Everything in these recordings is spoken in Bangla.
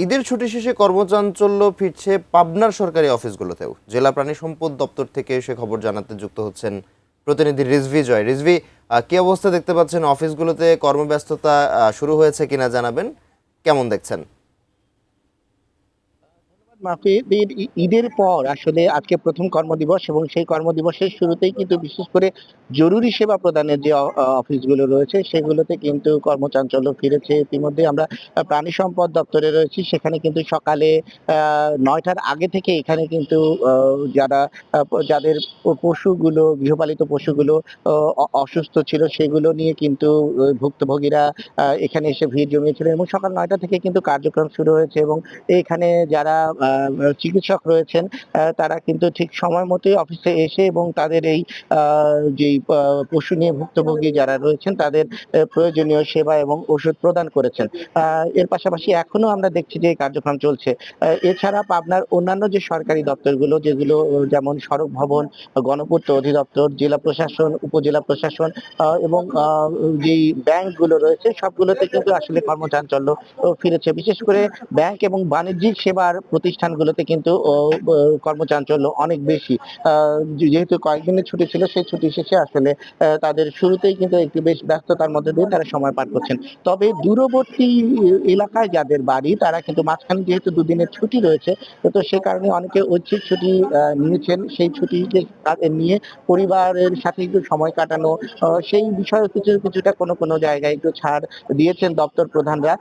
ঈদের ছুটি শেষে কর্মচাঞ্চল্য ফিরছে পাবনার সরকারি অফিসগুলোতেও। জেলা প্রাণী সম্পদ দপ্তর থেকে সে খবর জানাতে যুক্ত হচ্ছেন প্রতিনিধি রিজভি জয়। রিজভি, কি অবস্থা দেখতে পাচ্ছেন? অফিসগুলোতে কর্মব্যস্ততা শুরু হয়েছে কিনা জানাবেন, কেমন দেখছেন? মাহফিজ, ঈদের পর আসলে আজকে প্রথম কর্মদিবস এবং সেই কর্মদিবসের শুরুতেই কিন্তু বিশেষ করে জরুরি সেবা প্রদানের যে অফিসগুলো রয়েছে সেগুলোতে কিন্তু কর্মচাঞ্চল্য ফিরেছে। ইতিমধ্যে আমরা প্রাণী সম্পদ দপ্তরে রয়েছি, সেখানে কিন্তু সকালে 9টার আগে থেকে এখানে কিন্তু যারা যাদের পশুগুলো, গৃহপালিত পশুগুলো অসুস্থ ছিল সেগুলো নিয়ে কিন্তু ভুক্তভোগীরা এখানে এসে ভিড় জমিয়েছিলেন এবং সকাল 9টা থেকে কিন্তু কার্যক্রম শুরু হয়েছে এবং এখানে যারা চিকিৎসক রয়েছেন তারা কিন্তু ঠিক সময় মতোই অফিসে এসে এবং তাদের এই যেই পশু নিয়ে ভুক্তভোগী যারা রয়েছেন তাদের প্রয়োজনীয় সেবা এবং ওষুধ প্রদান করেছেন। এর পাশাপাশি এখনো আমরা দেখছি যে এই কার্যক্রম চলছে। এছাড়া পাবনার অন্যান্য যে সরকারি দপ্তরগুলো যেগুলো যেমন সড়ক ভবন, গণপূর্ত অধিদপ্তর, জেলা প্রশাসন, উপজেলা প্রশাসন এবং যেই ব্যাংকগুলো রয়েছে সবগুলোতে কিন্তু আসলে কর্মচাঞ্চল্য ফিরেছে। বিশেষ করে ব্যাংক এবং বাণিজ্যিক সেবার প্রতিষ্ঠানগুলোতে কিন্তু কর্মচাঞ্চল্য অনেক বেশি। যেহেতু কয়েকদিনের ছুটি ছিল, সেই ছুটি শেষে আসলে তাদের শুরুতেই কিন্তু একটু বেশ ব্যস্ততার মধ্যে দিয়ে তারা সময় পার করছেন। তবে দূরবর্তী এলাকায় যাদের বাড়ি তারা কিন্তু মাঝখানে যেহেতু দুদিনের ছুটি রয়েছে, তো সে কারণে অনেকে ঐচ্ছিক ছুটি নিয়েছেন। সেই ছুটিকে নিয়ে পরিবারের সাথে একটু সময় কাটানো, সেই বিষয়ে কিছুটা কোনো জায়গায় একটু ছাড় দিয়েছেন দপ্তর প্রধানরা।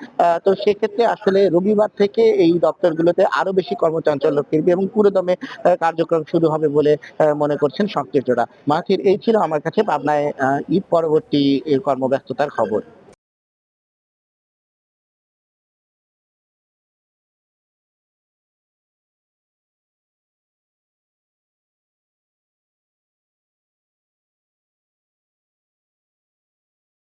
তো সেক্ষেত্রে আসলে রবিবার থেকে এই দপ্তরগুলোতে আরো বেশি কর্মচাঞ্চল্য ফিরবে এবং পুরোদমে কার্যক্রম শুরু হবে বলে মনে করছেন সংশ্লিষ্টরা। মাহথির, এই ছিল আমার কাছে পাবনায় ঈদ পরবর্তী কর্মব্যস্ততার খবর।